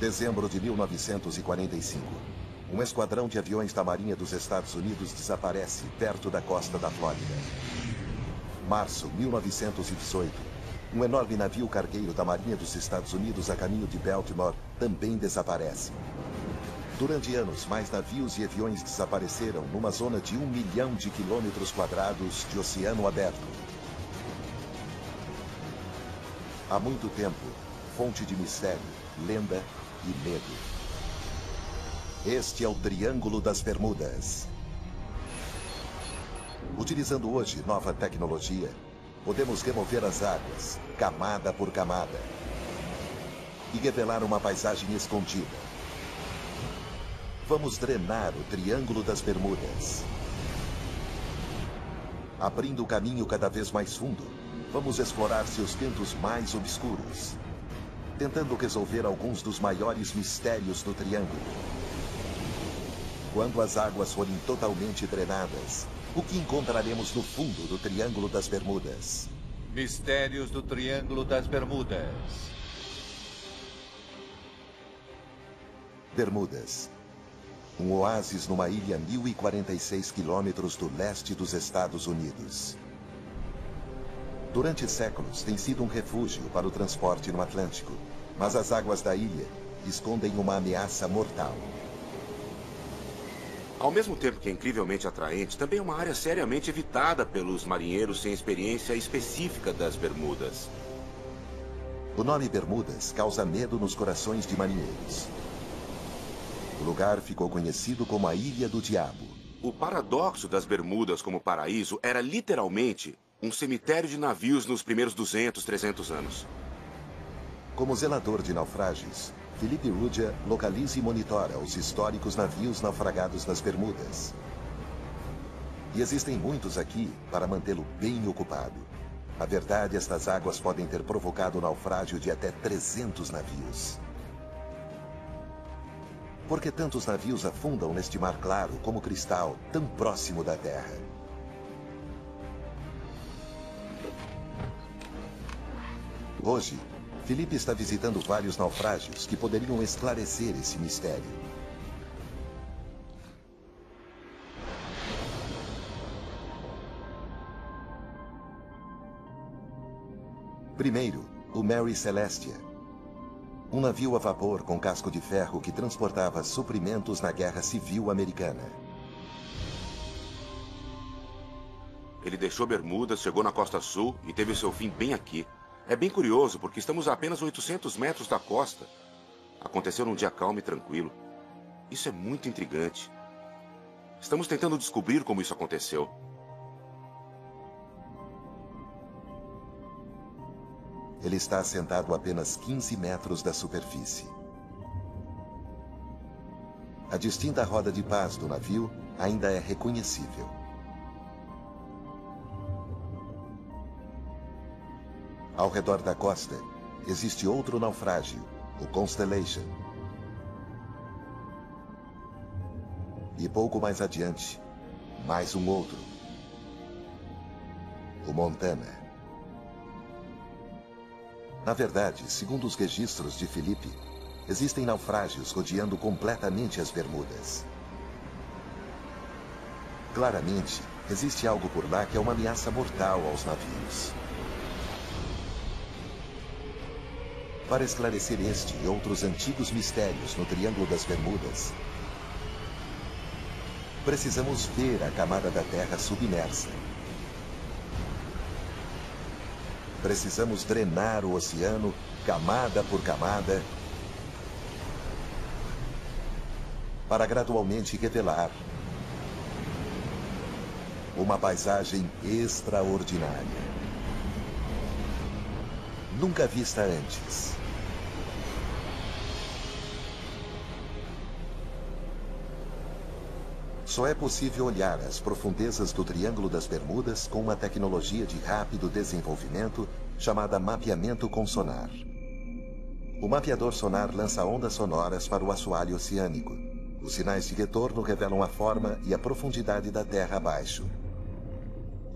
Dezembro de 1945. Um esquadrão de aviões da Marinha dos Estados Unidos desaparece perto da costa da Flórida. Março 1918. Um enorme navio cargueiro da Marinha dos Estados Unidos a caminho de Baltimore também desaparece. Durante anos, mais navios e aviões desapareceram numa zona de 1 milhão de quilômetros quadrados de oceano aberto. Há muito tempo, fonte de mistério, lenda e medo. Este é o Triângulo das Bermudas. Utilizando hoje nova tecnologia, podemos remover as águas, camada por camada, e revelar uma paisagem escondida. Vamos drenar o Triângulo das Bermudas. Abrindo o caminho cada vez mais fundo, vamos explorar seus cantos mais obscuros, tentando resolver alguns dos maiores mistérios do Triângulo. Quando as águas forem totalmente drenadas, o que encontraremos no fundo do Triângulo das Bermudas? Mistérios do Triângulo das Bermudas. Bermudas. Um oásis numa ilha a 1.046 quilômetros do leste dos Estados Unidos. Durante séculos, tem sido um refúgio para o transporte no Atlântico, mas as águas da ilha escondem uma ameaça mortal. Ao mesmo tempo que é incrivelmente atraente, também é uma área seriamente evitada pelos marinheiros sem experiência específica das Bermudas. O nome Bermudas causa medo nos corações de marinheiros. O lugar ficou conhecido como a Ilha do Diabo. O paradoxo das Bermudas como paraíso era literalmente um cemitério de navios nos primeiros 200, 300 anos. Como zelador de naufrágios, Felipe Rudia localiza e monitora os históricos navios naufragados nas Bermudas. E existem muitos aqui para mantê-lo bem ocupado. Na verdade, estas águas podem ter provocado o naufrágio de até 300 navios. Por que tantos navios afundam neste mar claro como cristal, tão próximo da Terra? Hoje, Felipe está visitando vários naufrágios que poderiam esclarecer esse mistério. Primeiro, o Mary Celestia. Um navio a vapor com casco de ferro que transportava suprimentos na Guerra Civil Americana. Ele deixou Bermudas, chegou na costa sul e teve o seu fim bem aqui. É bem curioso, porque estamos a apenas 800 metros da costa. Aconteceu num dia calmo e tranquilo. Isso é muito intrigante. Estamos tentando descobrir como isso aconteceu. Ele está assentado a apenas 15 metros da superfície. A distinta roda de pás do navio ainda é reconhecível. Ao redor da costa, existe outro naufrágio, o Constellation. E pouco mais adiante, mais um outro, o Montana. Na verdade, segundo os registros de Felipe, existem naufrágios rodeando completamente as Bermudas. Claramente, existe algo por lá que é uma ameaça mortal aos navios. Para esclarecer este e outros antigos mistérios no Triângulo das Bermudas, precisamos ver a camada da Terra submersa. Precisamos drenar o oceano, camada por camada, para gradualmente revelar uma paisagem extraordinária, nunca vista antes. Só é possível olhar as profundezas do Triângulo das Bermudas com uma tecnologia de rápido desenvolvimento chamada mapeamento com sonar. O mapeador sonar lança ondas sonoras para o assoalho oceânico. Os sinais de retorno revelam a forma e a profundidade da terra abaixo.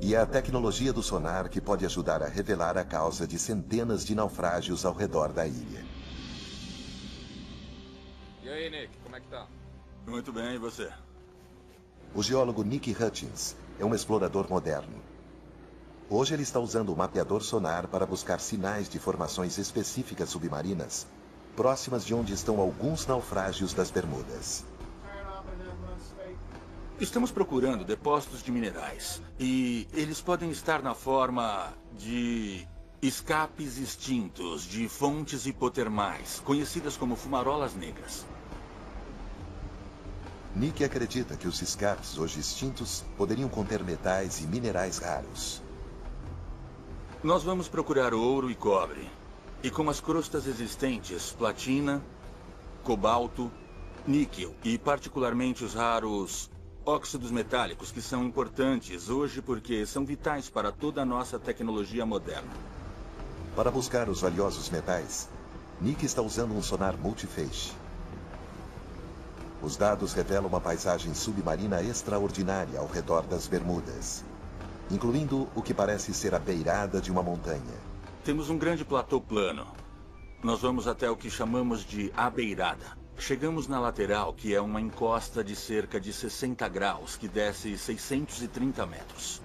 E é a tecnologia do sonar que pode ajudar a revelar a causa de centenas de naufrágios ao redor da ilha. E aí, Nick, como é que tá? Muito bem, e você? O geólogo Nick Hutchins é um explorador moderno. Hoje ele está usando o mapeador sonar para buscar sinais de formações específicas submarinas próximas de onde estão alguns naufrágios das Bermudas. Estamos procurando depósitos de minerais. E eles podem estar na forma de escapes extintos de fontes hipotermais, conhecidas como fumarolas negras. Nick acredita que os escapes hoje extintos poderiam conter metais e minerais raros. Nós vamos procurar ouro e cobre. E com as crostas existentes, platina, cobalto, níquel e particularmente os raros óxidos metálicos, que são importantes hoje porque são vitais para toda a nossa tecnologia moderna. Para buscar os valiosos metais, Nick está usando um sonar multifeixe. Os dados revelam uma paisagem submarina extraordinária ao redor das Bermudas, incluindo o que parece ser a beirada de uma montanha. Temos um grande platô plano. Nós vamos até o que chamamos de a beirada. Chegamos na lateral, que é uma encosta de cerca de 60 graus, que desce 630 metros.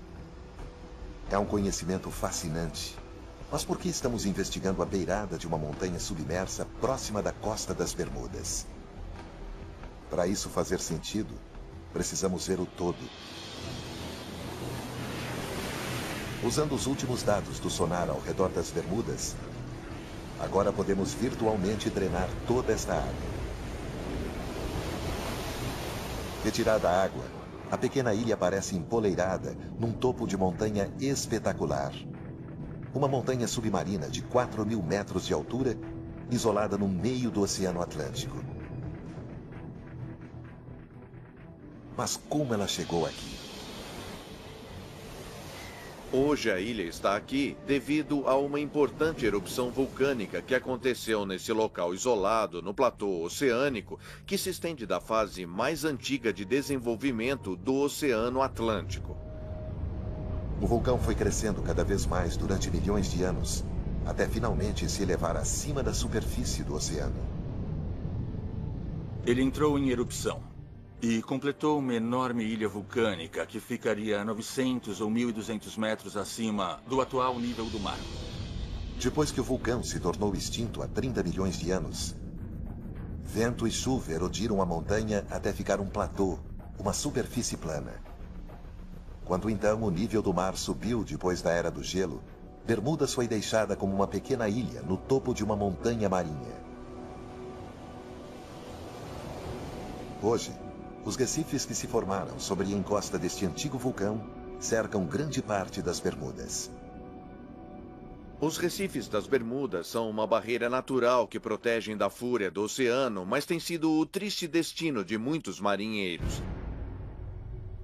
É um conhecimento fascinante. Mas por que estamos investigando a beirada de uma montanha submersa próxima da costa das Bermudas? Para isso fazer sentido, precisamos ver o todo. Usando os últimos dados do sonar ao redor das Bermudas, agora podemos virtualmente drenar toda esta água. Retirada a água, a pequena ilha parece empoleirada num topo de montanha espetacular. Uma montanha submarina de 4.000 metros de altura, isolada no meio do Oceano Atlântico. Mas como ela chegou aqui? Hoje a ilha está aqui devido a uma importante erupção vulcânica que aconteceu nesse local isolado no platô oceânico que se estende da fase mais antiga de desenvolvimento do Oceano Atlântico. O vulcão foi crescendo cada vez mais durante milhões de anos, até finalmente se elevar acima da superfície do oceano. Ele entrou em erupção e completou uma enorme ilha vulcânica que ficaria a 900 ou 1.200 metros acima do atual nível do mar. Depois que o vulcão se tornou extinto há 30 milhões de anos, vento e chuva erodiram a montanha até ficar um platô, uma superfície plana. Quando então o nível do mar subiu depois da Era do Gelo, Bermudas foi deixada como uma pequena ilha no topo de uma montanha marinha. Hoje, os recifes que se formaram sobre a encosta deste antigo vulcão cercam grande parte das Bermudas. Os recifes das Bermudas são uma barreira natural que protegem da fúria do oceano, mas tem sido o triste destino de muitos marinheiros.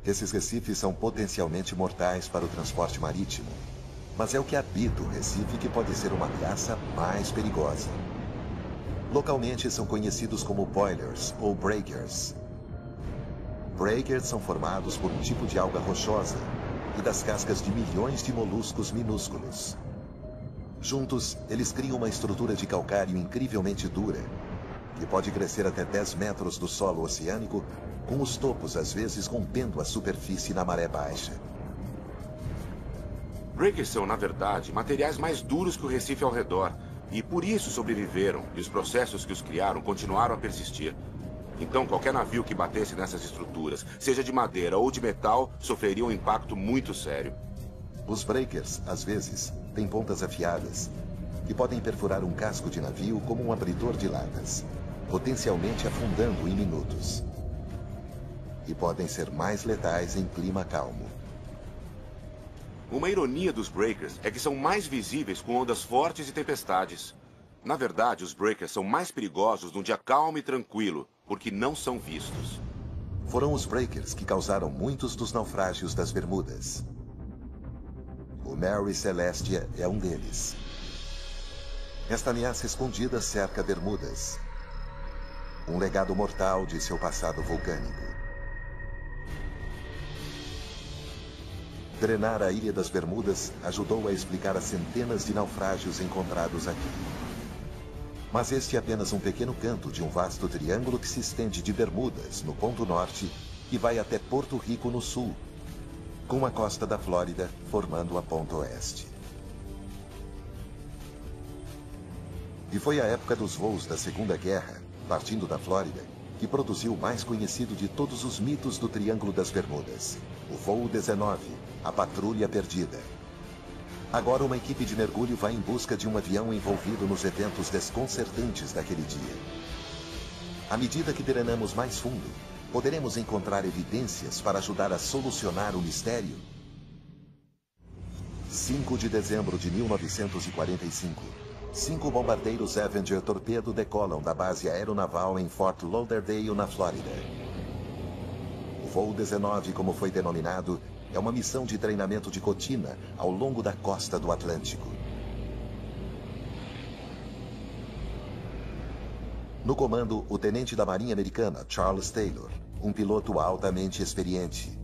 Esses recifes são potencialmente mortais para o transporte marítimo, mas é o que habita o recife que pode ser uma ameaça mais perigosa. Localmente são conhecidos como boilers ou breakers. Breakers são formados por um tipo de alga rochosa e das cascas de milhões de moluscos minúsculos. Juntos, eles criam uma estrutura de calcário incrivelmente dura, que pode crescer até 10 metros do solo oceânico, com os topos às vezes rompendo a superfície na maré baixa. Breakers são, na verdade, materiais mais duros que o Recife ao redor, e por isso sobreviveram, e os processos que os criaram continuaram a persistir. Então, qualquer navio que batesse nessas estruturas, seja de madeira ou de metal, sofreria um impacto muito sério. Os breakers, às vezes, têm pontas afiadas, que podem perfurar um casco de navio como um abridor de latas, potencialmente afundando em minutos. E podem ser mais letais em clima calmo. Uma ironia dos breakers é que são mais visíveis com ondas fortes e tempestades. Na verdade, os breakers são mais perigosos num dia calmo e tranquilo, porque não são vistos. Foram os breakers que causaram muitos dos naufrágios das Bermudas. O Mary Celestia é um deles. Esta ameaça escondida cerca Bermudas. Um legado mortal de seu passado vulcânico. Drenar a Ilha das Bermudas ajudou a explicar as centenas de naufrágios encontrados aqui. Mas este é apenas um pequeno canto de um vasto triângulo que se estende de Bermudas, no ponto norte, e vai até Porto Rico, no sul, com a costa da Flórida formando a ponta oeste. E foi a época dos voos da Segunda Guerra, partindo da Flórida, que produziu o mais conhecido de todos os mitos do Triângulo das Bermudas, o voo 19, a Patrulha Perdida. Agora uma equipe de mergulho vai em busca de um avião envolvido nos eventos desconcertantes daquele dia. À medida que drenamos mais fundo, poderemos encontrar evidências para ajudar a solucionar o mistério? 5 de dezembro de 1945. 5 bombardeiros Avenger Torpedo decolam da base aeronaval em Fort Lauderdale, na Flórida. O voo 19, como foi denominado, é uma missão de treinamento de rotina ao longo da costa do Atlântico. No comando, o tenente da Marinha Americana, Charles Taylor, um piloto altamente experiente.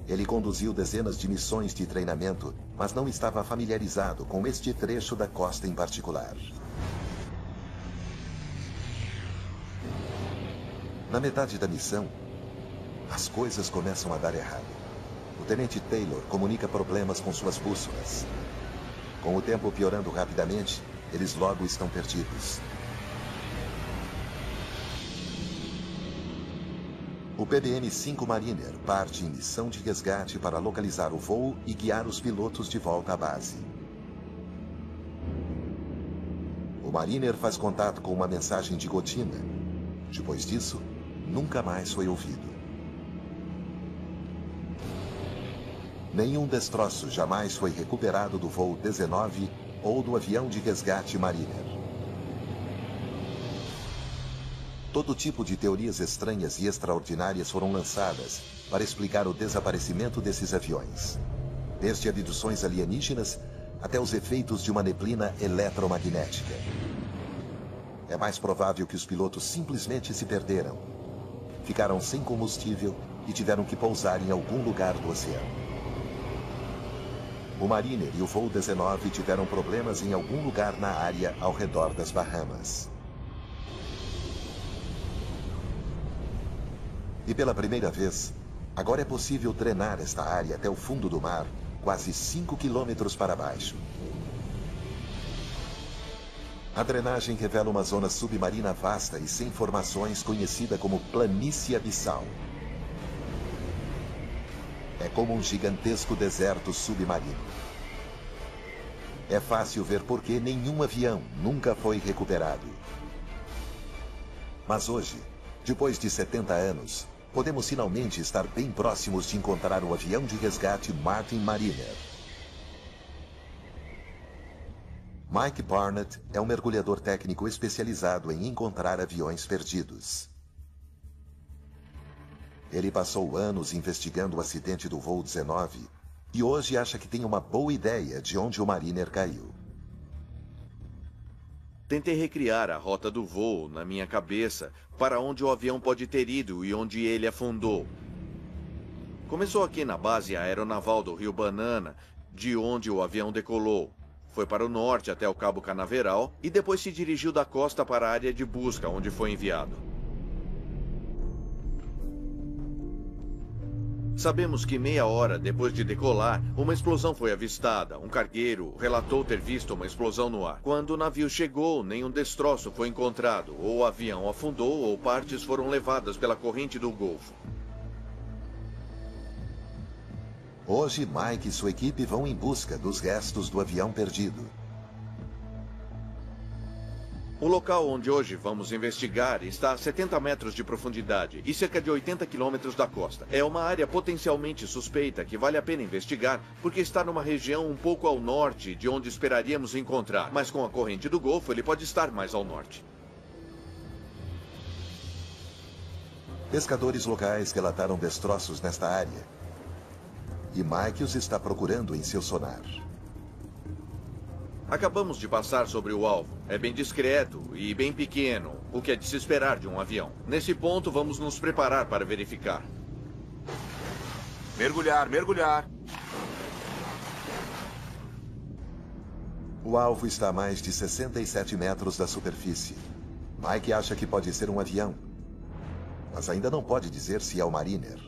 Ele conduziu dezenas de missões de treinamento, mas não estava familiarizado com este trecho da costa em particular. Na metade da missão, as coisas começam a dar errado. O tenente Taylor comunica problemas com suas bússolas. Com o tempo piorando rapidamente, eles logo estão perdidos. O PBM-5 Mariner parte em missão de resgate para localizar o voo e guiar os pilotos de volta à base. O Mariner faz contato com uma mensagem de rotina. Depois disso, nunca mais foi ouvido. Nenhum destroço jamais foi recuperado do voo 19 ou do avião de resgate Mariner. Todo tipo de teorias estranhas e extraordinárias foram lançadas para explicar o desaparecimento desses aviões. Desde abduções alienígenas até os efeitos de uma neblina eletromagnética. É mais provável que os pilotos simplesmente se perderam, ficaram sem combustível e tiveram que pousar em algum lugar do oceano. O Mariner e o voo 19 tiveram problemas em algum lugar na área ao redor das Bahamas. E pela primeira vez, agora é possível drenar esta área até o fundo do mar, quase 5 quilômetros para baixo. A drenagem revela uma zona submarina vasta e sem formações conhecida como planície abissal. É como um gigantesco deserto submarino. É fácil ver por que nenhum avião nunca foi recuperado. Mas hoje, depois de 70 anos, podemos finalmente estar bem próximos de encontrar o avião de resgate Martin Mariner. Mike Barnett é um mergulhador técnico especializado em encontrar aviões perdidos. Ele passou anos investigando o acidente do voo 19 e hoje acha que tem uma boa ideia de onde o Mariner caiu. Tentei recriar a rota do voo na minha cabeça para onde o avião pode ter ido e onde ele afundou. Começou aqui na base aeronaval do Rio Banana, de onde o avião decolou. Foi para o norte até o Cabo Canaveral e depois se dirigiu da costa para a área de busca, onde foi enviado. Sabemos que meia hora depois de decolar, uma explosão foi avistada. Um cargueiro relatou ter visto uma explosão no ar. Quando o navio chegou, nenhum destroço foi encontrado. Ou o avião afundou ou partes foram levadas pela corrente do Golfo. Hoje, Mike e sua equipe vão em busca dos restos do avião perdido. O local onde hoje vamos investigar está a 70 metros de profundidade e cerca de 80 quilômetros da costa. É uma área potencialmente suspeita que vale a pena investigar porque está numa região um pouco ao norte de onde esperaríamos encontrar. Mas com a corrente do Golfo, ele pode estar mais ao norte. Pescadores locais relataram destroços nesta área. E Mike os está procurando em seu sonar. Acabamos de passar sobre o alvo. É bem discreto e bem pequeno, o que é de se esperar de um avião. Nesse ponto, vamos nos preparar para verificar. Mergulhar, mergulhar. O alvo está a mais de 67 metros da superfície. Mike acha que pode ser um avião, mas ainda não pode dizer se é o Mariner.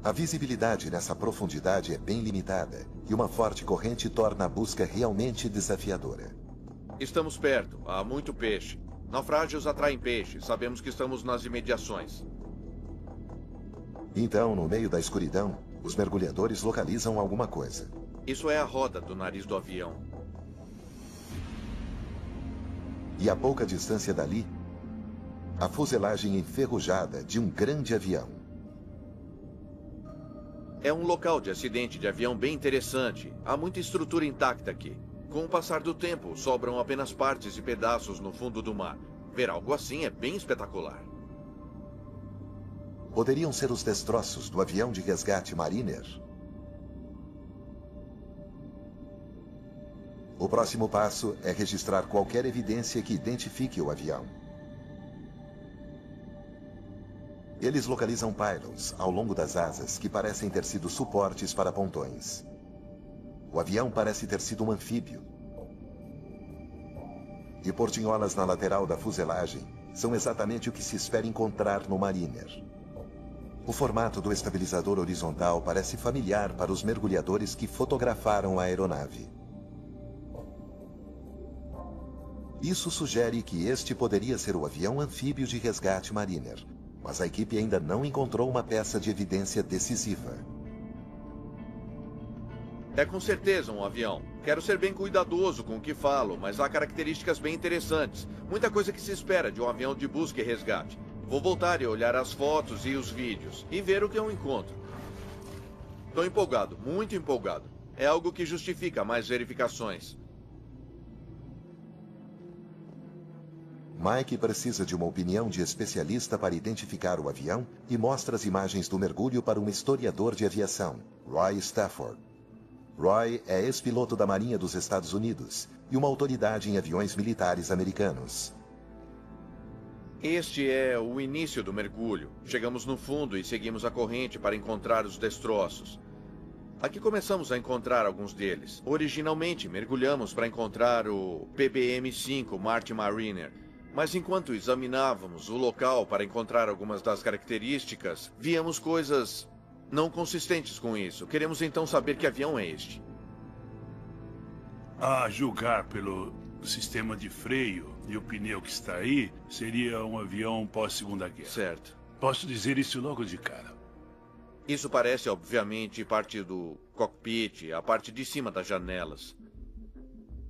A visibilidade nessa profundidade é bem limitada, e uma forte corrente torna a busca realmente desafiadora. Estamos perto. Há muito peixe. Naufrágios atraem peixe. Sabemos que estamos nas imediações. Então, no meio da escuridão, os mergulhadores localizam alguma coisa. Isso é a roda do nariz do avião. E a pouca distância dali, a fuselagem enferrujada de um grande avião. É um local de acidente de avião bem interessante. Há muita estrutura intacta aqui. Com o passar do tempo, sobram apenas partes e pedaços no fundo do mar. Ver algo assim é bem espetacular. Poderiam ser os destroços do avião de resgate Mariner? O próximo passo é registrar qualquer evidência que identifique o avião. Eles localizam pylons ao longo das asas que parecem ter sido suportes para pontões. O avião parece ter sido um anfíbio. E portinholas na lateral da fuselagem são exatamente o que se espera encontrar no Mariner. O formato do estabilizador horizontal parece familiar para os mergulhadores que fotografaram a aeronave. Isso sugere que este poderia ser o avião anfíbio de resgate Mariner, mas a equipe ainda não encontrou uma peça de evidência decisiva. É com certeza um avião. Quero ser bem cuidadoso com o que falo, mas há características bem interessantes. Muita coisa que se espera de um avião de busca e resgate. Vou voltar e olhar as fotos e os vídeos e ver o que eu encontro. Estou empolgado, muito empolgado. É algo que justifica mais verificações. Mike precisa de uma opinião de especialista para identificar o avião e mostra as imagens do mergulho para um historiador de aviação, Roy Stafford. Roy é ex-piloto da Marinha dos Estados Unidos e uma autoridade em aviões militares americanos. Este é o início do mergulho. Chegamos no fundo e seguimos a corrente para encontrar os destroços. Aqui começamos a encontrar alguns deles. Originalmente, mergulhamos para encontrar o PBM-5 Martin Mariner. Mas enquanto examinávamos o local para encontrar algumas das características, víamos coisas não consistentes com isso. Queremos então saber que avião é este. A julgar pelo sistema de freio e o pneu que está aí, seria um avião pós-Segunda Guerra. Certo. Posso dizer isso logo de cara. Isso parece, obviamente, parte do cockpit, a parte de cima das janelas.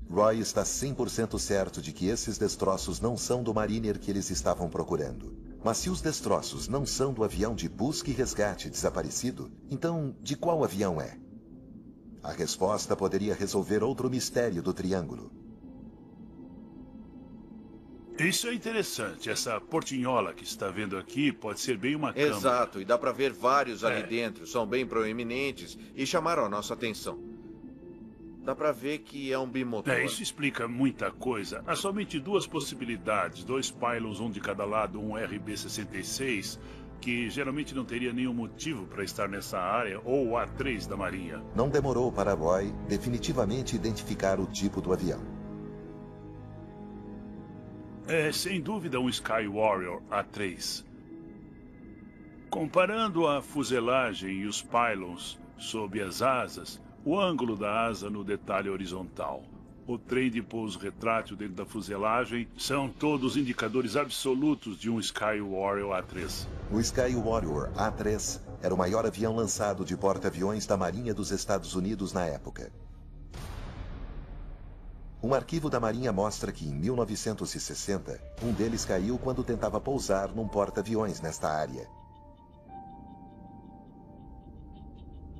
Roy está 100% certo de que esses destroços não são do Mariner que eles estavam procurando. Mas se os destroços não são do avião de busca e resgate desaparecido, então de qual avião é? A resposta poderia resolver outro mistério do triângulo. Isso é interessante. Essa portinhola que está vendo aqui pode ser bem uma câmara. Exato, e dá para ver vários ali dentro. São bem proeminentes e chamaram a nossa atenção. Dá para ver que é um bimotor. Isso explica muita coisa. Há somente duas possibilidades. 2 pylons, um de cada lado, um RB-66, que geralmente não teria nenhum motivo para estar nessa área, ou o A3 da Marinha. Não demorou para Roy definitivamente identificar o tipo do avião. É, sem dúvida, um Sky Warrior A3. Comparando a fuselagem e os pylons sob as asas, o ângulo da asa no detalhe horizontal, o trem de pouso retrátil dentro da fuselagem, são todos indicadores absolutos de um Sky Warrior A3. O Sky Warrior A3 era o maior avião lançado de porta-aviões da Marinha dos Estados Unidos na época. Um arquivo da Marinha mostra que, em 1960, um deles caiu quando tentava pousar num porta-aviões nesta área.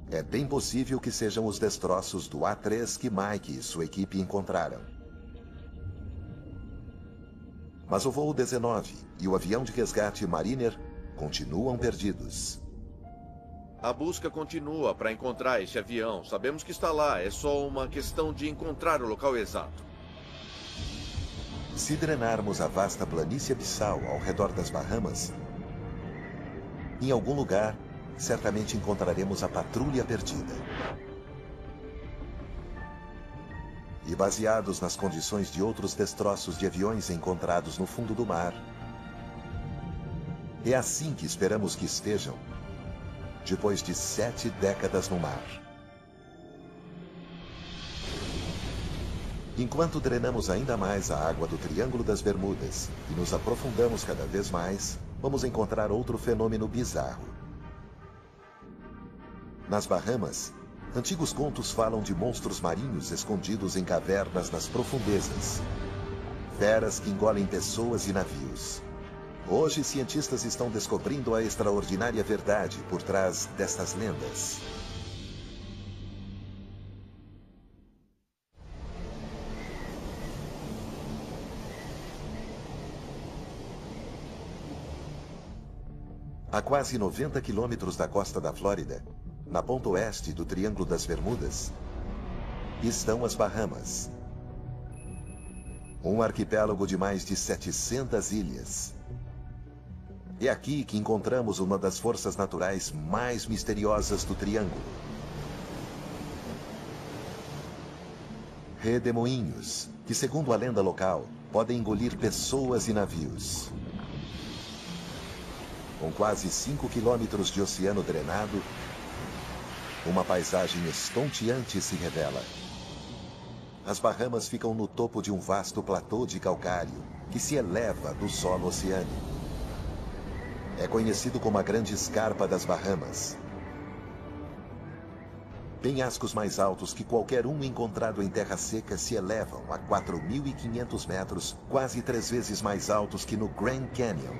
É bem possível que sejam os destroços do A3 que Mike e sua equipe encontraram. Mas o voo 19 e o avião de resgate Mariner continuam perdidos. A busca continua para encontrar esse avião. Sabemos que está lá, é só uma questão de encontrar o local exato. Se drenarmos a vasta planície abissal ao redor das Bahamas, em algum lugar, certamente encontraremos a patrulha perdida. e baseados nas condições de outros destroços de aviões encontrados no fundo do mar. É assim que esperamos que estejam, depois de 7 décadas no mar. Enquanto drenamos ainda mais a água do Triângulo das Bermudas e nos aprofundamos cada vez mais, vamos encontrar outro fenômeno bizarro. Nas Bahamas, antigos contos falam de monstros marinhos escondidos em cavernas nas profundezas. Feras que engolem pessoas e navios. Hoje, cientistas estão descobrindo a extraordinária verdade por trás destas lendas. A quase 90 quilômetros da costa da Flórida, na ponta oeste do Triângulo das Bermudas, estão as Bahamas. Um arquipélago de mais de 700 ilhas. É aqui que encontramos uma das forças naturais mais misteriosas do Triângulo. Redemoinhos, que segundo a lenda local, podem engolir pessoas e navios. Com quase 5 quilômetros de oceano drenado, uma paisagem estonteante se revela. As Bahamas ficam no topo de um vasto platô de calcário que se eleva do solo oceânico. É conhecido como a Grande Escarpa das Bahamas. Penhascos mais altos que qualquer um encontrado em terra seca se elevam a 4.500 metros, quase 3 vezes mais altos que no Grand Canyon.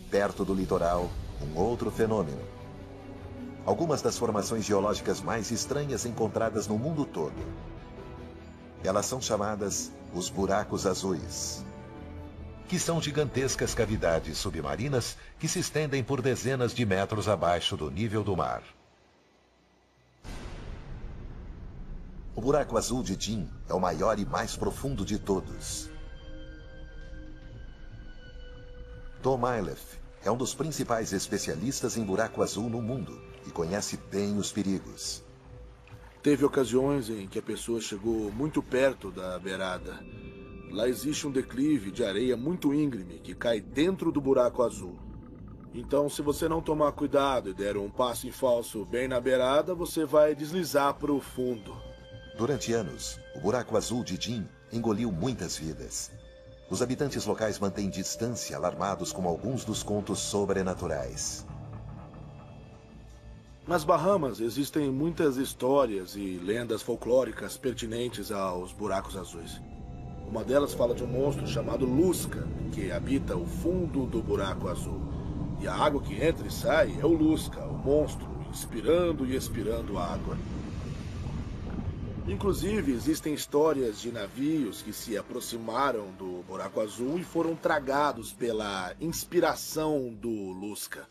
Perto do litoral, um outro fenômeno. Algumas das formações geológicas mais estranhas encontradas no mundo todo. Elas são chamadas os buracos azuis, que são gigantescas cavidades submarinas que se estendem por dezenas de metros abaixo do nível do mar. O buraco azul de Jim é o maior e mais profundo de todos. Tom Iliffe é um dos principais especialistas em buraco azul no mundo e conhece bem os perigos. Teve ocasiões em que a pessoa chegou muito perto da beirada. Lá existe um declive de areia muito íngreme que cai dentro do buraco azul. Então, se você não tomar cuidado e der um passo em falso bem na beirada, você vai deslizar para o fundo. Durante anos, o buraco azul de Jim engoliu muitas vidas. Os habitantes locais mantêm distância, alarmados com alguns dos contos sobrenaturais. Nas Bahamas existem muitas histórias e lendas folclóricas pertinentes aos buracos azuis. Uma delas fala de um monstro chamado Lusca, que habita o fundo do buraco azul. E a água que entra e sai é o Lusca, o monstro, inspirando e expirando água. Inclusive, existem histórias de navios que se aproximaram do buraco azul e foram tragados pela inspiração do Lusca.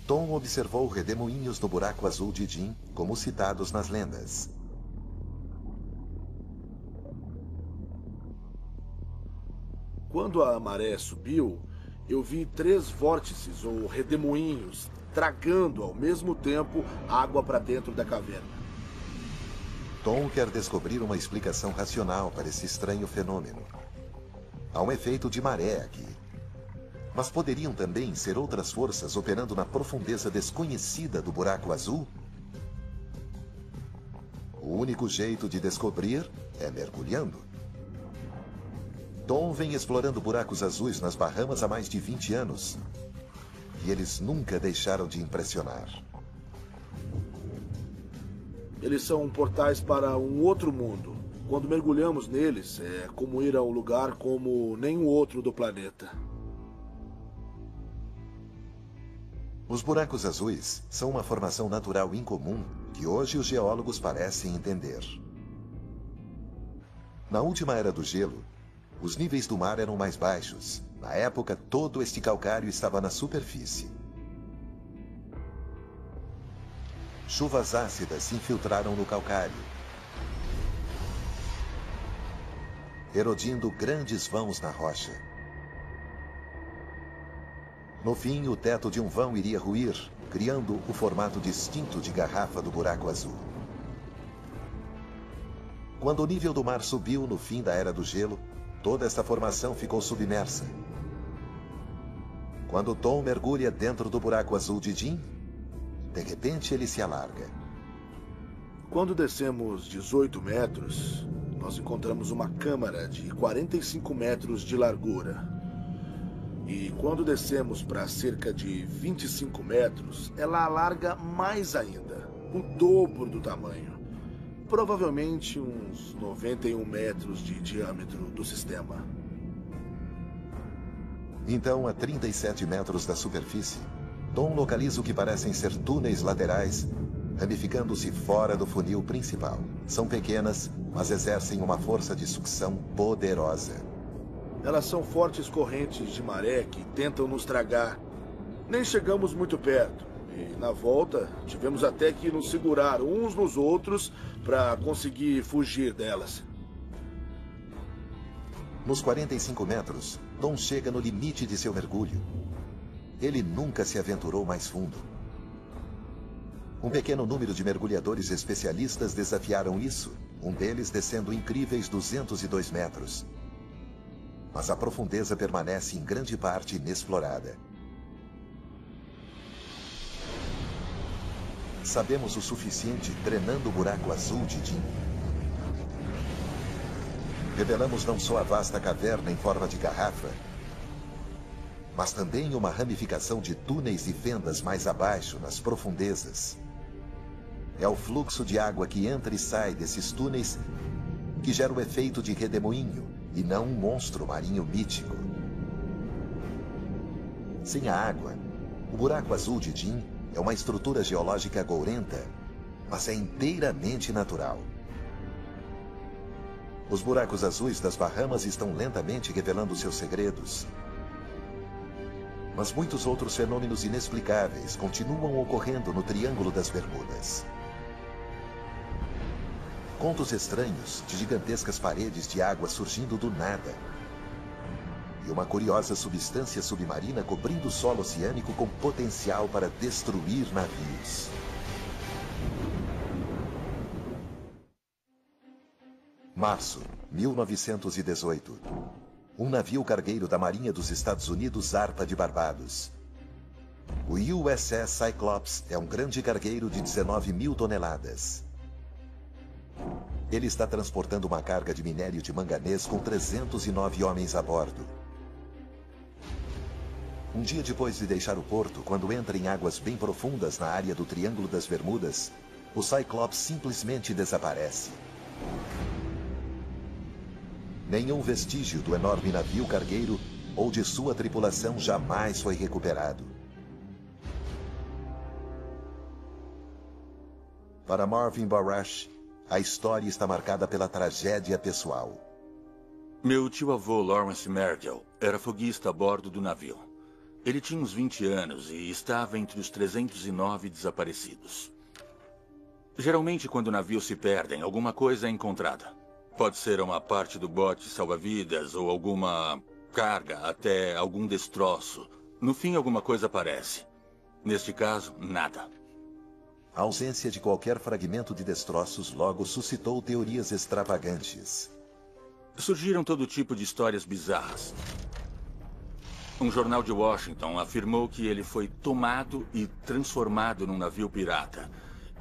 Tom observou redemoinhos no buraco azul de Jim, como citados nas lendas. Quando a maré subiu, eu vi 3 vórtices ou redemoinhos tragando ao mesmo tempo água para dentro da caverna. Tom quer descobrir uma explicação racional para esse estranho fenômeno. Há um efeito de maré aqui. Mas poderiam também ser outras forças operando na profundeza desconhecida do buraco azul? O único jeito de descobrir é mergulhando. Tom vem explorando buracos azuis nas Bahamas há mais de 20 anos. E eles nunca deixaram de impressionar. Eles são portais para um outro mundo. Quando mergulhamos neles, é como ir a um lugar como nenhum outro do planeta. Os buracos azuis são uma formação natural incomum que hoje os geólogos parecem entender. Na última era do gelo, os níveis do mar eram mais baixos. Na época, todo este calcário estava na superfície. Chuvas ácidas se infiltraram no calcário, erodindo grandes vãos na rocha. No fim, o teto de um vão iria ruir, criando o formato distinto de garrafa do buraco azul. Quando o nível do mar subiu no fim da Era do Gelo, toda esta formação ficou submersa. Quando Tom mergulha dentro do buraco azul de Jim, de repente ele se alarga. Quando descemos 18 metros, nós encontramos uma câmara de 45 metros de largura. E quando descemos para cerca de 25 metros, ela alarga mais ainda, o dobro do tamanho. Provavelmente uns 91 metros de diâmetro do sistema. Então, a 37 metros da superfície, Tom localiza o que parecem ser túneis laterais, ramificando-se fora do funil principal. São pequenas, mas exercem uma força de sucção poderosa. Elas são fortes correntes de maré que tentam nos tragar. Nem chegamos muito perto. E na volta, tivemos até que nos segurar uns nos outros para conseguir fugir delas. Nos 45 metros, Tom chega no limite de seu mergulho. Ele nunca se aventurou mais fundo. Um pequeno número de mergulhadores especialistas desafiaram isso, um deles descendo incríveis 202 metros. Mas a profundeza permanece em grande parte inexplorada. Sabemos o suficiente treinando o buraco azul de Jim. Revelamos não só a vasta caverna em forma de garrafa, mas também uma ramificação de túneis e fendas mais abaixo, nas profundezas. É o fluxo de água que entra e sai desses túneis que gera o efeito de redemoinho, e não um monstro marinho mítico. Sem a água, o buraco azul de Jim é uma estrutura geológica gourenta, mas é inteiramente natural. Os buracos azuis das Bahamas estão lentamente revelando seus segredos. Mas muitos outros fenômenos inexplicáveis continuam ocorrendo no Triângulo das Bermudas. Contos estranhos de gigantescas paredes de água surgindo do nada. E uma curiosa substância submarina cobrindo o solo oceânico com potencial para destruir navios. Março, 1918. Um navio cargueiro da Marinha dos Estados Unidos zarpa de Barbados. O USS Cyclops é um grande cargueiro de 19 mil toneladas. Ele está transportando uma carga de minério de manganês com 309 homens a bordo. Um dia depois de deixar o porto, quando entra em águas bem profundas na área do Triângulo das Bermudas, o Cyclops simplesmente desaparece. Nenhum vestígio do enorme navio cargueiro ou de sua tripulação jamais foi recuperado. Para Marvin Barash, a história está marcada pela tragédia pessoal. Meu tio-avô, Lawrence Mergell, era foguista a bordo do navio. Ele tinha uns 20 anos e estava entre os 309 desaparecidos. Geralmente, quando navios se perdem, alguma coisa é encontrada. Pode ser uma parte do bote salva-vidas ou alguma carga, até algum destroço. No fim, alguma coisa aparece. Neste caso, nada. A ausência de qualquer fragmento de destroços logo suscitou teorias extravagantes. Surgiram todo tipo de histórias bizarras. Um jornal de Washington afirmou que ele foi tomado e transformado num navio pirata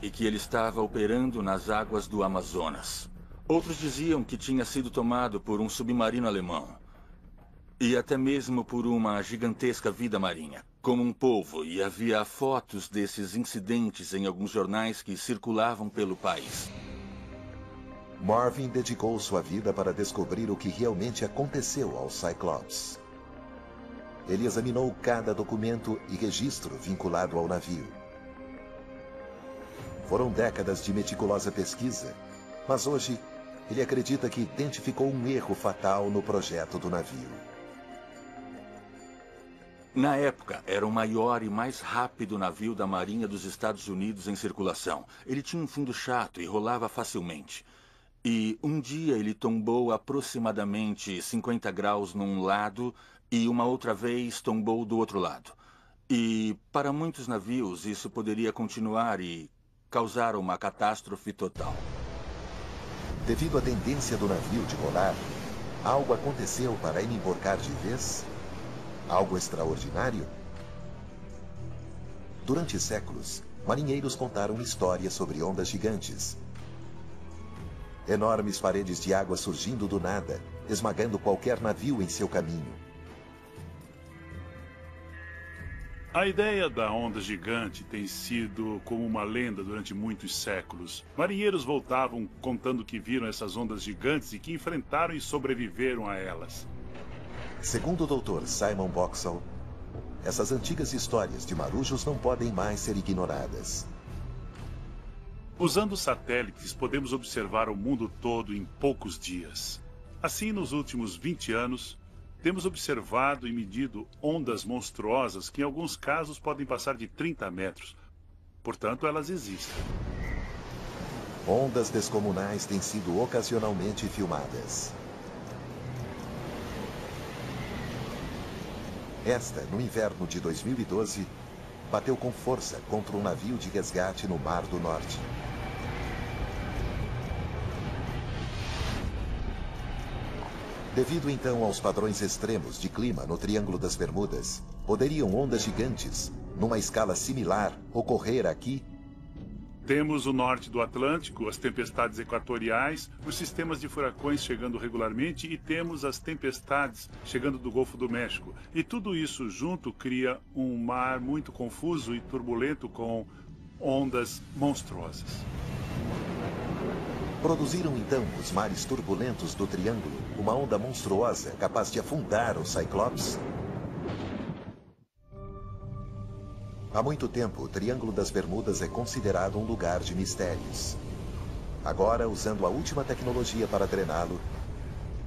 e que ele estava operando nas águas do Amazonas. Outros diziam que tinha sido tomado por um submarino alemão e até mesmo por uma gigantesca vida marinha, como um polvo, e havia fotos desses incidentes em alguns jornais que circulavam pelo país. Marvin dedicou sua vida para descobrir o que realmente aconteceu ao Cyclops. Ele examinou cada documento e registro vinculado ao navio. Foram décadas de meticulosa pesquisa, mas hoje ele acredita que identificou um erro fatal no projeto do navio. Na época, era o maior e mais rápido navio da Marinha dos Estados Unidos em circulação. Ele tinha um fundo chato e rolava facilmente. E um dia ele tombou aproximadamente 50 graus num lado e uma outra vez tombou do outro lado. E para muitos navios isso poderia continuar e causar uma catástrofe total. Devido à tendência do navio de rolar, algo aconteceu para ele emborcar de vez? Algo extraordinário? Durante séculos, marinheiros contaram histórias sobre ondas gigantes. Enormes paredes de água surgindo do nada, esmagando qualquer navio em seu caminho. A ideia da onda gigante tem sido como uma lenda durante muitos séculos. Marinheiros voltavam contando que viram essas ondas gigantes e que enfrentaram e sobreviveram a elas. Segundo o Dr. Simon Boxall, essas antigas histórias de marujos não podem mais ser ignoradas. Usando satélites, podemos observar o mundo todo em poucos dias. Assim, nos últimos 20 anos, temos observado e medido ondas monstruosas que, em alguns casos, podem passar de 30 metros. Portanto, elas existem. Ondas descomunais têm sido ocasionalmente filmadas. Esta, no inverno de 2012, bateu com força contra um navio de resgate no Mar do Norte. Devido então aos padrões extremos de clima no Triângulo das Bermudas, poderiam ondas gigantes, numa escala similar, ocorrer aqui? Temos o norte do Atlântico, as tempestades equatoriais, os sistemas de furacões chegando regularmente e temos as tempestades chegando do Golfo do México. E tudo isso junto cria um mar muito confuso e turbulento com ondas monstruosas. Produziram então os mares turbulentos do Triângulo uma onda monstruosa capaz de afundar o Cyclops? Há muito tempo, o Triângulo das Bermudas é considerado um lugar de mistérios. Agora, usando a última tecnologia para drená-lo,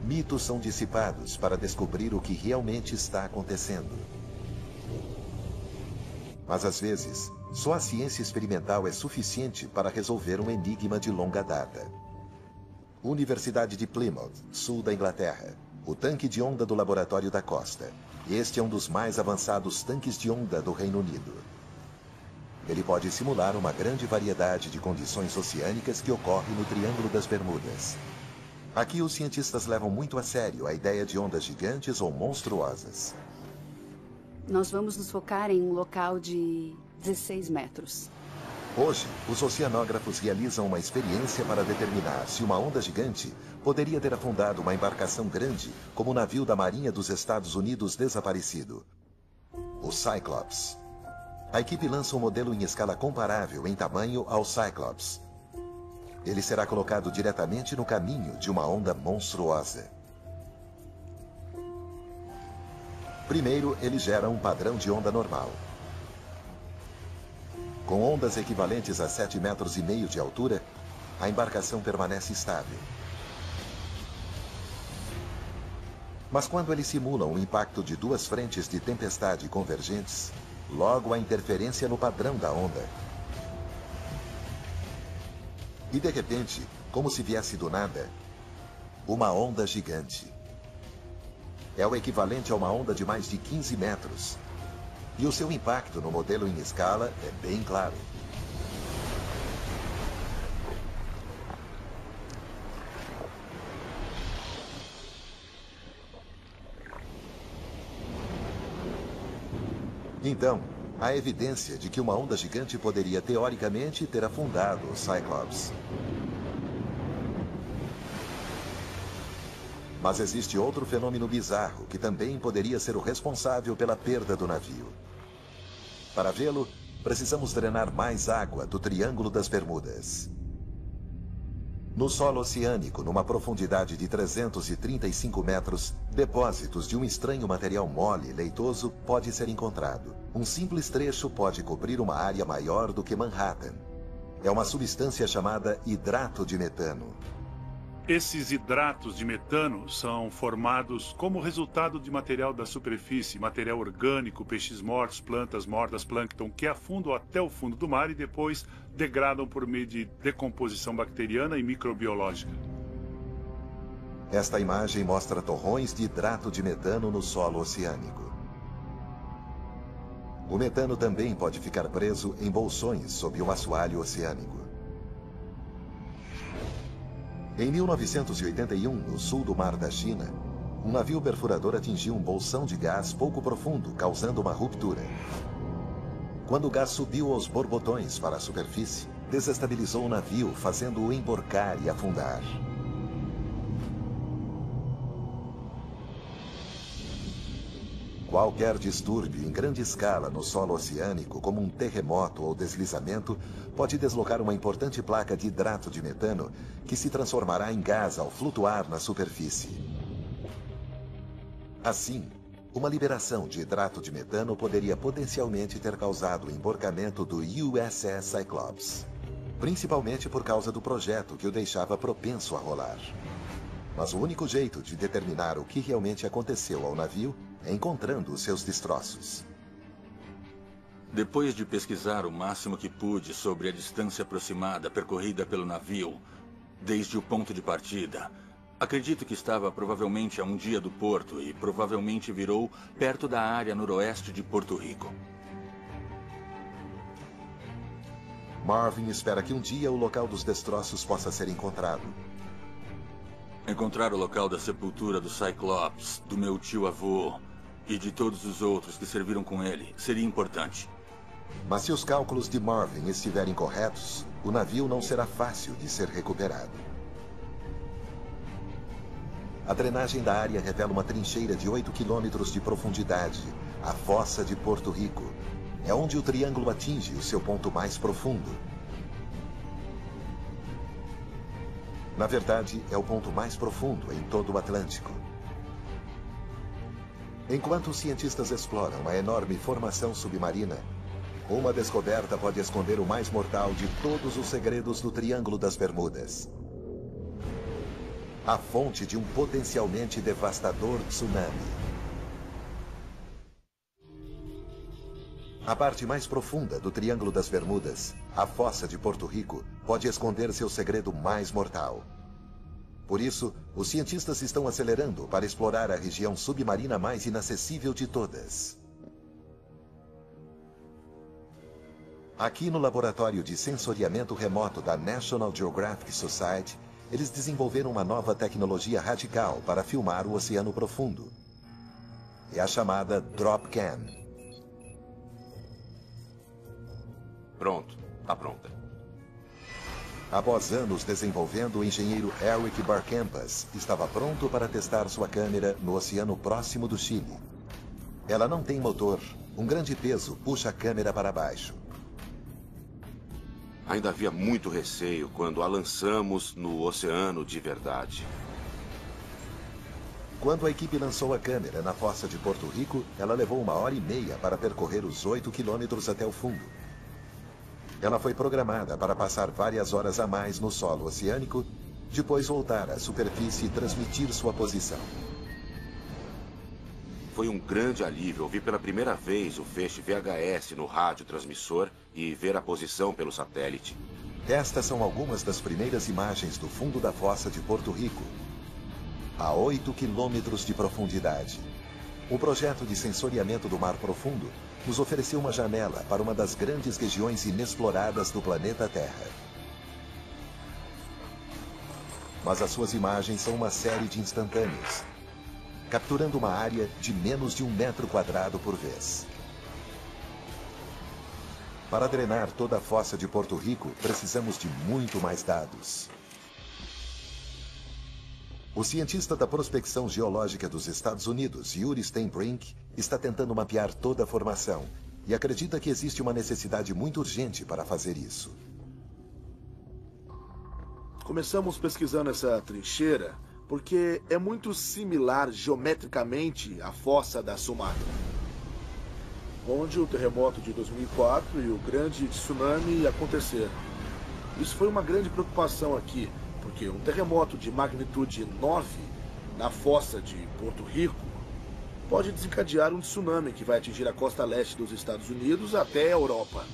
mitos são dissipados para descobrir o que realmente está acontecendo. Mas às vezes, só a ciência experimental é suficiente para resolver um enigma de longa data. Universidade de Plymouth, sul da Inglaterra. O tanque de onda do Laboratório da Costa. Este é um dos mais avançados tanques de onda do Reino Unido. Ele pode simular uma grande variedade de condições oceânicas que ocorrem no Triângulo das Bermudas. Aqui os cientistas levam muito a sério a ideia de ondas gigantes ou monstruosas. Nós vamos nos focar em um local de 16 metros. Hoje, os oceanógrafos realizam uma experiência para determinar se uma onda gigante poderia ter afundado uma embarcação grande, como o navio da Marinha dos Estados Unidos desaparecido, o Cyclops. A equipe lança um modelo em escala comparável em tamanho ao Cyclops. Ele será colocado diretamente no caminho de uma onda monstruosa. Primeiro, ele gera um padrão de onda normal. Com ondas equivalentes a 7,5 metros de altura, a embarcação permanece estável. Mas quando ele simula um impacto de duas frentes de tempestade convergentes, logo há interferência no padrão da onda. E de repente, como se viesse do nada, uma onda gigante. É o equivalente a uma onda de mais de 15 metros. E o seu impacto no modelo em escala é bem claro. Então, há evidência de que uma onda gigante poderia teoricamente ter afundado o Cyclops. Mas existe outro fenômeno bizarro que também poderia ser o responsável pela perda do navio. Para vê-lo, precisamos drenar mais água do Triângulo das Bermudas. No solo oceânico, numa profundidade de 335 metros, depósitos de um estranho material mole e leitoso pode ser encontrado. Um simples trecho pode cobrir uma área maior do que Manhattan. É uma substância chamada hidrato de metano. Esses hidratos de metano são formados como resultado de material da superfície, material orgânico, peixes mortos, plantas mortas, plâncton, que afundam até o fundo do mar e depois degradam por meio de decomposição bacteriana e microbiológica. Esta imagem mostra torrões de hidrato de metano no solo oceânico. O metano também pode ficar preso em bolsões sob um assoalho oceânico. Em 1981, no sul do Mar da China, um navio perfurador atingiu um bolsão de gás pouco profundo, causando uma ruptura. Quando o gás subiu aos borbotões para a superfície, desestabilizou o navio, fazendo-o emborcar e afundar. Qualquer distúrbio em grande escala no solo oceânico, como um terremoto ou deslizamento, pode deslocar uma importante placa de hidrato de metano que se transformará em gás ao flutuar na superfície. Assim, uma liberação de hidrato de metano poderia potencialmente ter causado o emborcamento do USS Cyclops, principalmente por causa do projeto que o deixava propenso a rolar. Mas o único jeito de determinar o que realmente aconteceu ao navio é encontrando os seus destroços. Depois de pesquisar o máximo que pude sobre a distância aproximada percorrida pelo navio, desde o ponto de partida, acredito que estava provavelmente a um dia do porto e provavelmente virou perto da área noroeste de Porto Rico. Marvin espera que um dia o local dos destroços possa ser encontrado. Encontrar o local da sepultura do Cyclops, do meu tio-avô e de todos os outros que serviram com ele seria importante. Mas se os cálculos de Marvin estiverem corretos, o navio não será fácil de ser recuperado. A drenagem da área revela uma trincheira de 8 quilômetros de profundidade, a Fossa de Porto Rico. É onde o triângulo atinge o seu ponto mais profundo. Na verdade, é o ponto mais profundo em todo o Atlântico. Enquanto os cientistas exploram a enorme formação submarina, uma descoberta pode esconder o mais mortal de todos os segredos do Triângulo das Bermudas. A fonte de um potencialmente devastador tsunami. A parte mais profunda do Triângulo das Bermudas, a Fossa de Porto Rico, pode esconder seu segredo mais mortal. Por isso, os cientistas estão acelerando para explorar a região submarina mais inacessível de todas. Aqui no laboratório de sensoriamento remoto da National Geographic Society, eles desenvolveram uma nova tecnologia radical para filmar o oceano profundo. É a chamada Dropcam. Pronto, tá pronta. Após anos desenvolvendo, o engenheiro Eric Barcampas estava pronto para testar sua câmera no oceano próximo do Chile. Ela não tem motor. Um grande peso puxa a câmera para baixo. Ainda havia muito receio quando a lançamos no oceano de verdade. Quando a equipe lançou a câmera na Fossa de Porto Rico, ela levou 1h30 para percorrer os 8 quilômetros até o fundo. Ela foi programada para passar várias horas a mais no solo oceânico, depois voltar à superfície e transmitir sua posição. Foi um grande alívio ouvir pela primeira vez o feixe VHS no radiotransmissor e ver a posição pelo satélite. Estas são algumas das primeiras imagens do fundo da Fossa de Porto Rico, a 8 quilômetros de profundidade. O projeto de sensoriamento do mar profundo nos ofereceu uma janela para uma das grandes regiões inexploradas do planeta Terra. Mas as suas imagens são uma série de instantâneos, capturando uma área de menos de 1 metro quadrado por vez. Para drenar toda a Fossa de Porto Rico, precisamos de muito mais dados. O cientista da prospecção geológica dos Estados Unidos, Yuri Steinbrink, está tentando mapear toda a formação e acredita que existe uma necessidade muito urgente para fazer isso. Começamos pesquisando essa trincheira porque é muito similar geometricamente à Fossa da Sumatra, onde o terremoto de 2004 e o grande tsunami aconteceram. Isso foi uma grande preocupação aqui, porque um terremoto de magnitude 9 na Fossa de Porto Rico pode desencadear um tsunami que vai atingir a costa leste dos Estados Unidos até a Europa.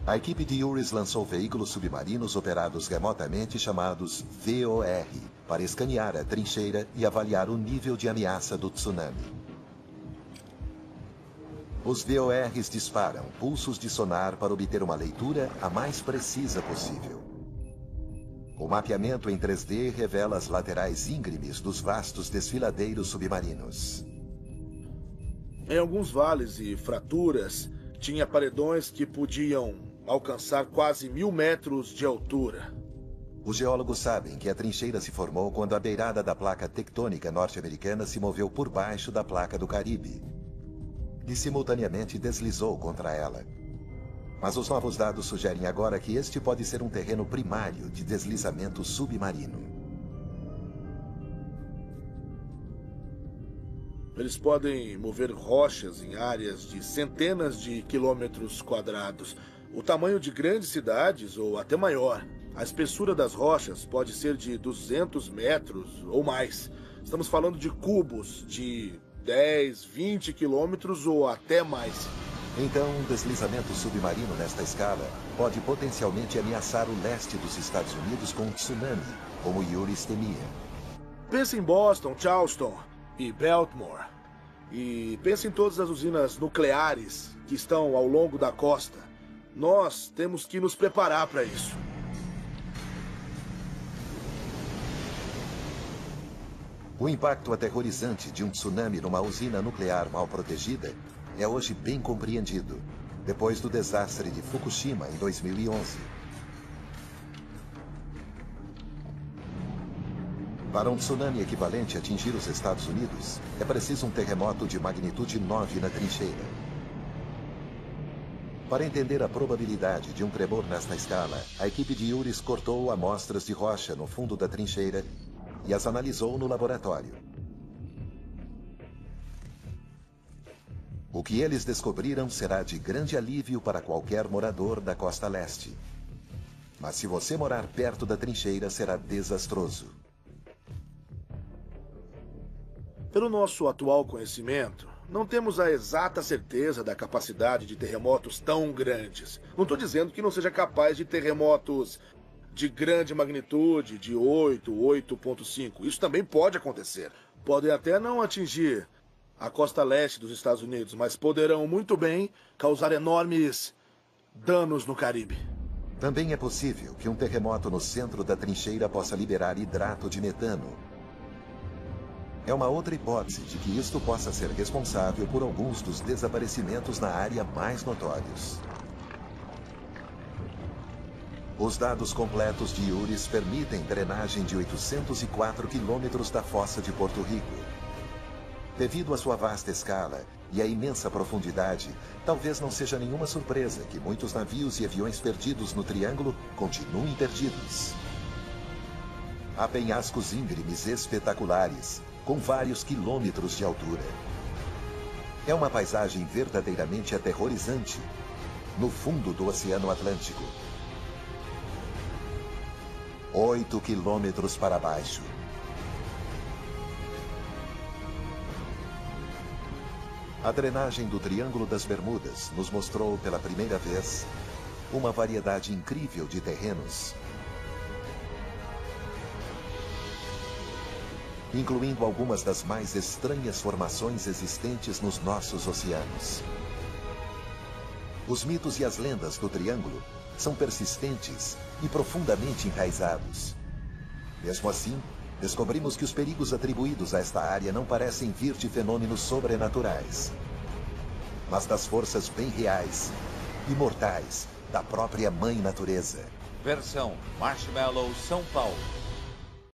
A equipe de Yuris lançou veículos submarinos operados remotamente chamados VOR para escanear a trincheira e avaliar o nível de ameaça do tsunami. Os VORs disparam pulsos de sonar para obter uma leitura a mais precisa possível. O mapeamento em 3D revela as laterais íngremes dos vastos desfiladeiros submarinos. Em alguns vales e fraturas, tinha paredões que podiam alcançar quase 1000 metros de altura. Os geólogos sabem que a trincheira se formou quando a beirada da placa tectônica norte-americana se moveu por baixo da placa do Caribe e simultaneamente deslizou contra ela. Mas os novos dados sugerem agora que este pode ser um terreno primário de deslizamento submarino. Eles podem mover rochas em áreas de centenas de quilômetros quadrados, o tamanho de grandes cidades ou até maior. A espessura das rochas pode ser de 200 metros ou mais. Estamos falando de cubos de 10, 20 quilômetros ou até mais. Então, um deslizamento submarino nesta escala pode potencialmente ameaçar o leste dos Estados Unidos com um tsunami, como Yuri temia. Pense em Boston, Charleston e Baltimore. E pense em todas as usinas nucleares que estão ao longo da costa. Nós temos que nos preparar para isso. O impacto aterrorizante de um tsunami numa usina nuclear mal protegida é hoje bem compreendido, depois do desastre de Fukushima em 2011. Para um tsunami equivalente atingir os Estados Unidos, é preciso um terremoto de magnitude 9 na trincheira. Para entender a probabilidade de um tremor nesta escala, a equipe de Yuris cortou amostras de rocha no fundo da trincheira e as analisou no laboratório. O que eles descobriram será de grande alívio para qualquer morador da costa leste. Mas se você morar perto da trincheira, será desastroso. Pelo nosso atual conhecimento, não temos a exata certeza da capacidade de terremotos tão grandes. Não estou dizendo que não seja capaz de terremotos de grande magnitude, de 8, 8.5. Isso também pode acontecer. Podem até não atingir a costa leste dos Estados Unidos, mas poderão muito bem causar enormes danos no Caribe. Também é possível que um terremoto no centro da trincheira possa liberar hidrato de metano. É uma outra hipótese de que isto possa ser responsável por alguns dos desaparecimentos na área mais notórios. Os dados completos de Yuris permitem drenagem de 804 quilômetros da fossa de Porto Rico. Devido à sua vasta escala e à imensa profundidade, talvez não seja nenhuma surpresa que muitos navios e aviões perdidos no Triângulo continuem perdidos. Há penhascos íngremes espetaculares, com vários quilômetros de altura. É uma paisagem verdadeiramente aterrorizante, no fundo do Oceano Atlântico. 8 quilômetros para baixo. A drenagem do Triângulo das Bermudas nos mostrou pela primeira vez uma variedade incrível de terrenos, incluindo algumas das mais estranhas formações existentes nos nossos oceanos. Os mitos e as lendas do Triângulo são persistentes e profundamente enraizados. Mesmo assim, descobrimos que os perigos atribuídos a esta área não parecem vir de fenômenos sobrenaturais, mas das forças bem reais e mortais da própria Mãe Natureza. Versão Marshmallow São Paulo.